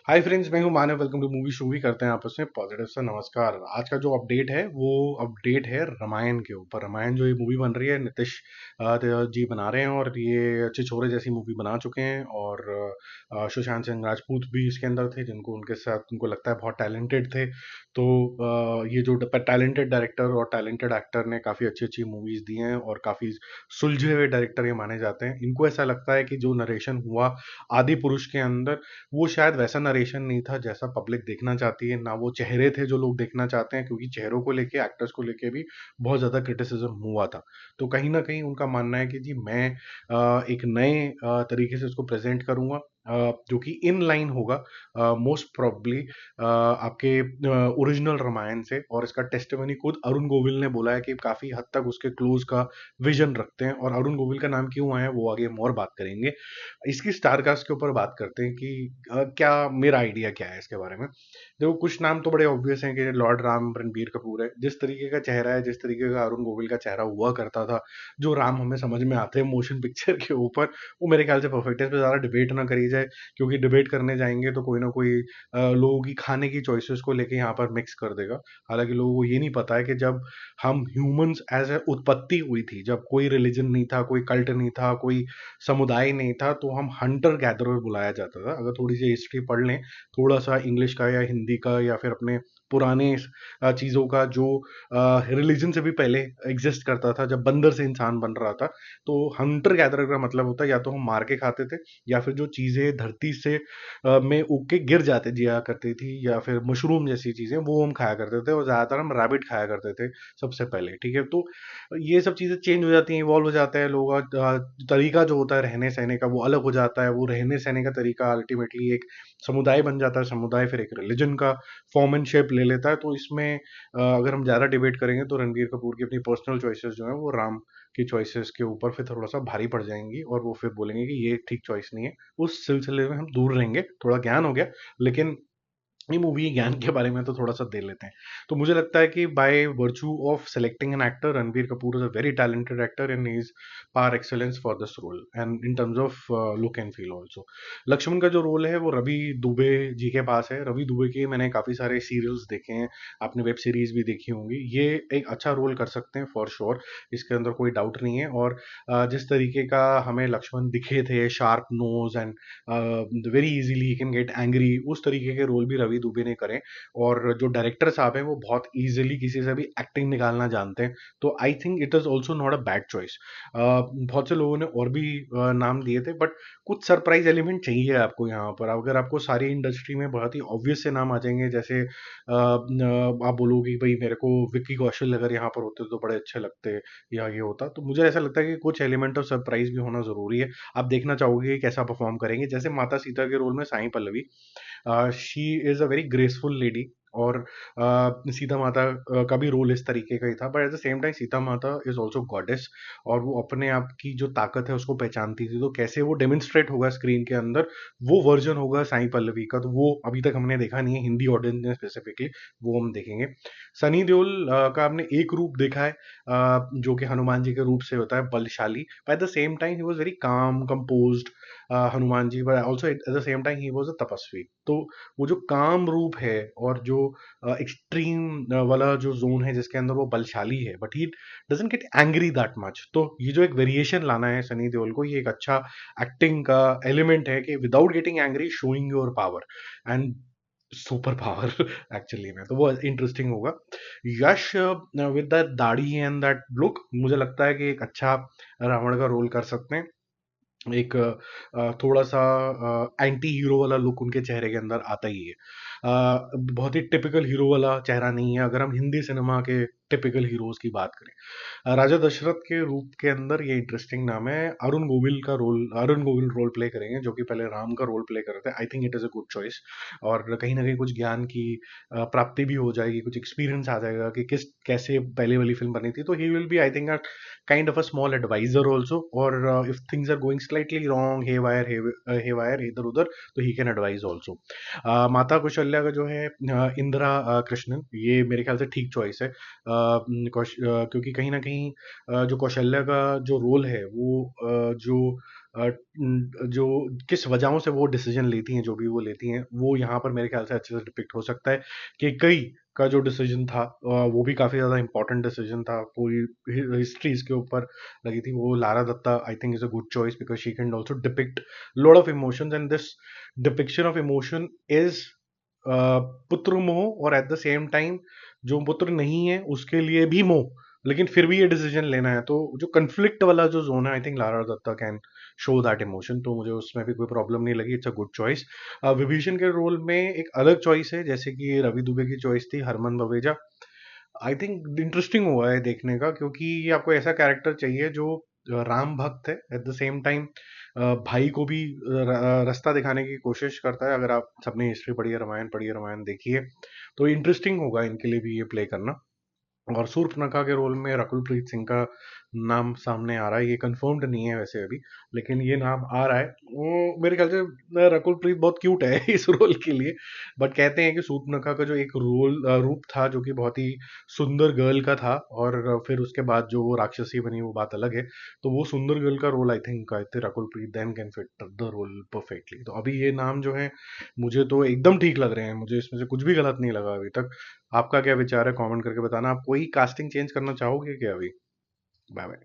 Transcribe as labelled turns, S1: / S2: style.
S1: हाय friends, मैं हूं Manav. Welcome to movie show. भी करते हैं आपस में पॉजिटिव सा नमस्कार। आज का जो अपडेट है वो अपडेट है रामायण के ऊपर। रामायण जो ये मूवी बन रही है, नीतीश जी बना रहे हैं और ये अच्छे छोरे जैसी मूवी बना चुके हैं। और सुशांत सिंह राजपूत भी इसके अंदर थे, जिनको उनके साथ उनको लगता है बहुत टैलेंटेड थे। तो ये जो टैलेंटेड डायरेक्टर और टैलेंटेड एक्टर ने काफ़ी अच्छी अच्छी मूवीज़ दी हैं और काफ़ी सुलझे हुए डायरेक्टर ये माने जाते हैं। इनको ऐसा लगता है कि जो नरेशन हुआ आदि पुरुष के अंदर, वो शायद वैसा नरेशन नहीं था जैसा पब्लिक देखना चाहती है, ना वो चेहरे थे जो लोग देखना चाहते हैं, क्योंकि चेहरों को लेके, एक्टर्स को लेके भी बहुत ज़्यादा क्रिटिसिज्म हुआ था। तो कहीं ना कहीं उनका मानना है कि जी मैं एक नए तरीके से इसको प्रेजेंट करूंगा, जो कि इन लाइन होगा मोस्ट प्रॉब्ली आपके ओरिजिनल रामायण से। और इसका टेस्टिमनी खुद अरुण गोविल ने बोला है कि काफ़ी हद तक उसके क्लोज का विजन रखते हैं। और अरुण गोविल का नाम क्यों आया वो आगे हम और बात करेंगे। इसकी स्टारकास्ट के ऊपर बात करते हैं कि क्या मेरा आइडिया क्या है इसके बारे में। देखो, कुछ नाम तो बड़े ऑब्वियस हैं कि लॉर्ड राम रणबीर कपूर है। जिस तरीके का चेहरा है, जिस तरीके का अरुण गोविल का चेहरा हुआ करता था, जो राम हमें समझ में आते हैं मोशन पिक्चर के ऊपर, वो मेरे ख्याल से परफेक्ट है। इस पर ज़्यादा डिबेट ना करी जाए, क्योंकि डिबेट करने जाएंगे तो कोई ना कोई लोगों की खाने की चॉइसेस को लेके यहाँ पर मिक्स कर देगा। हालांकि लोगों को ये नहीं पता है कि जब हम ह्यूमंस एज ए उत्पत्ति हुई थी, जब कोई रिलीजन नहीं था, कोई कल्ट नहीं था, कोई समुदाय नहीं था, तो हम हंटर गैदरर बुलाया जाता था। अगर थोड़ी सी हिस्ट्री पढ़ लें, थोड़ा सा इंग्लिश का या हिंदी का या फिर अपने पुराने चीज़ों का, जो रिलीजन से भी पहले एग्जिस्ट करता था, जब बंदर से इंसान बन रहा था, तो हंटर गैदरर का मतलब होता है या तो हम मार के खाते थे, या फिर जो चीज़ें धरती से में उग के गिर जाते जिया करती थी, या फिर मशरूम जैसी चीज़ें, वो हम खाया करते थे। और ज़्यादातर हम रैबिट खाया करते थे सबसे पहले, ठीक है। तो ये सब चीज़ें चेंज हो जाती हैं, इवॉल्व हो जाता है। लोगों का तरीका जो होता है रहने सहने का, वो अलग हो जाता है। वो रहने सहने का तरीका अल्टीमेटली एक समुदाय बन जाता है। समुदाय फिर एक रिलीजन का फॉर्म एंड शेप ले लेता है। तो इसमें अगर हम ज़्यादा डिबेट करेंगे तो रणबीर कपूर की अपनी पर्सनल चॉइसेस जो है वो राम की चॉइसेस के ऊपर फिर थोड़ा सा भारी पड़ जाएंगी, और वो फिर बोलेंगे कि ये ठीक चॉइस नहीं है। उस सिलसिले में हम दूर रहेंगे। थोड़ा ज्ञान हो गया, लेकिन ये मूवी ज्ञान के बारे में तो थोड़ा सा दे लेते हैं। तो मुझे लगता है कि by virtue of selecting an actor, Ranbir Kapoor is a very talented actor in his par excellence for this role and in terms of look and feel also. Lakshman का जो रोल है वो रवि दुबे जी के पास है। रवि दुबे के मैंने काफ़ी सारे सीरियल्स देखे हैं, आपने वेब सीरीज भी देखी होंगी। ये एक अच्छा रोल कर सकते हैं फॉर श्योर, इसके अंदर कोई डाउट नहीं है। और जिस तरीके का हमें लक्ष्मण दिखे थे, sharp nose and very easily he can get angry, उस तरीके के रोल भी रवि दुबे ने करे। और जो डायरेक्टर साहब हैं वो बहुत इजीली किसी से भी एक्टिंग निकालना जानते हैं। तो I think it is also not a bad choice. बहुत से लोगों ने और भी नाम दिए थे, बट कुछ सरप्राइज एलिमेंट चाहिए आपको यहाँ पर। अगर आपको सारी इंडस्ट्री में बहुत ही ऑब्वियस से नाम आ जाएंगे, जैसे आप बोलोगे कि भाई मेरे को विक्की कौशल अगर यहाँ पर होते तो बड़े अच्छे लगते, या ये होता, तो मुझे ऐसा लगता है कि कुछ एलिमेंट ऑफ सरप्राइज भी होना जरूरी है। आप देखना चाहोगे कि कैसा परफॉर्म करेंगे। जैसे माता सीता के रोल में Sai Pallavi, she is a very graceful lady. और सीता माता का भी रोल इस तरीके का ही था, but at the same time Sita माता इज ऑल्सो गॉडेस, और वो अपने आप की जो ताकत है उसको पहचानती थी। तो कैसे वो डेमोन्स्ट्रेट होगा स्क्रीन के अंदर, वो वर्जन होगा साई पल्लवी का। तो वो अभी तक हमने देखा नहीं है हिंदी ऑडियंस ने स्पेसिफिकली, वो हम देखेंगे। सनी देओल का हमने एक रूप देखा है, जो कि हनुमान जी के रूप से होता है, बलशाली। At the same time he was very calm composed Hanuman ji, but also at the same time he was a तपस्वी। तो वो जो काम रूप है और जो एक्सट्रीम वाला जो जोन है जिसके अंदर वो बलशाली है, but he doesn't get angry that much. तो ये जो एक वेरिएशन लाना है सनी देओल को, ये एक अच्छा एक्टिंग का एलिमेंट है कि without getting angry, showing your power and super power actually में। तो वो इंटरेस्टिंग होगा। यश विद दैट दाढ़ी एंड दैट लुक, मुझे लगता है कि एक अच्छा रावण का रोल कर सकते हैं। एक थोड़ा सा एंटी हीरो वाला लुक उनके चेहरे के अंदर आता ही है। बहुत ही टिपिकल हीरो वाला चेहरा नहीं है, अगर हम हिंदी सिनेमा के टिपिकल हीरोज की बात करें। राजा दशरथ के रूप के अंदर ये इंटरेस्टिंग नाम है। अरुण गोविल रोल प्ले करेंगे, जो कि पहले राम का रोल प्ले कर रहे थे। I think it is a good choice. और कहीं ना कहीं कुछ ज्ञान की प्राप्ति भी हो जाएगी, कुछ एक्सपीरियंस आ जाएगा कि किस कैसे पहले वाली फिल्म बनी थी। तो he will be, I think, kind of a small advisor also, or if things are going slightly wrong, haywire इधर उधर, तो he can advise also. माता कौशल्या का जो है इंदिरा कृष्णन, ये मेरे ख्याल से ठीक चॉइस है। क्योंकि कहीं ना कहीं जो कौशल्या का जो रोल है वो जो जो किस वजहों से वो डिसीजन लेती हैं, जो भी वो लेती हैं, वो यहाँ पर मेरे ख्याल से अच्छे से डिपिक्ट हो सकता है कि कई का जो डिसीजन था वो भी काफ़ी ज़्यादा इंपॉर्टेंट डिसीजन था, पूरी हिस्ट्री इसके ऊपर लगी थी। वो Lara Dutta I think is a good choice because she can also depict lot of emotions and this depiction of emotion is पुत्र मोह और एट द सेम टाइम जो पुत्र नहीं है उसके लिए भी मोह, लेकिन फिर भी ये डिसीजन लेना है, तो जो कंफ्लिक्ट वाला जो जोन है I think Lara Dutta can show that emotion, तो मुझे उसमें भी कोई प्रॉब्लम नहीं लगी। It's a good choice. Vibhishan के रोल में एक अलग चॉइस है, जैसे कि रवि दुबे की चॉइस थी Harman Baweja. I think interesting हुआ है देखने का, क्योंकि ये आपको ऐसा कैरेक्टर चाहिए जो राम भक्त है एट द सेम टाइम भाई को भी रास्ता दिखाने की कोशिश करता है। अगर आप सबने हिस्ट्री पढ़ी है रामायण देखिए, तो इंटरेस्टिंग होगा इनके लिए भी ये प्ले करना। और शूर्पणखा के रोल में रकुलप्रीत सिंह का नाम सामने आ रहा है, ये कंफर्म्ड नहीं है वैसे अभी, लेकिन ये नाम आ रहा है। वो मेरे ख्याल से रकुलप्रीत बहुत क्यूट है इस रोल के लिए, बट कहते हैं कि शूर्पणखा का जो एक रूप था जो कि बहुत ही सुंदर गर्ल का था, और फिर उसके बाद जो वो राक्षसी बनी वो बात अलग है। तो वो सुंदर गर्ल का role I think Rakul Preet then can fit the role perfectly. तो अभी ये नाम जो है मुझे तो एकदम ठीक लग रहे हैं, मुझे इसमें से कुछ भी गलत नहीं लगा अभी तक। आपका क्या विचार है कमेंट करके बताना। आप कोई कास्टिंग चेंज करना चाहोगे क्या अभी? Bye bye.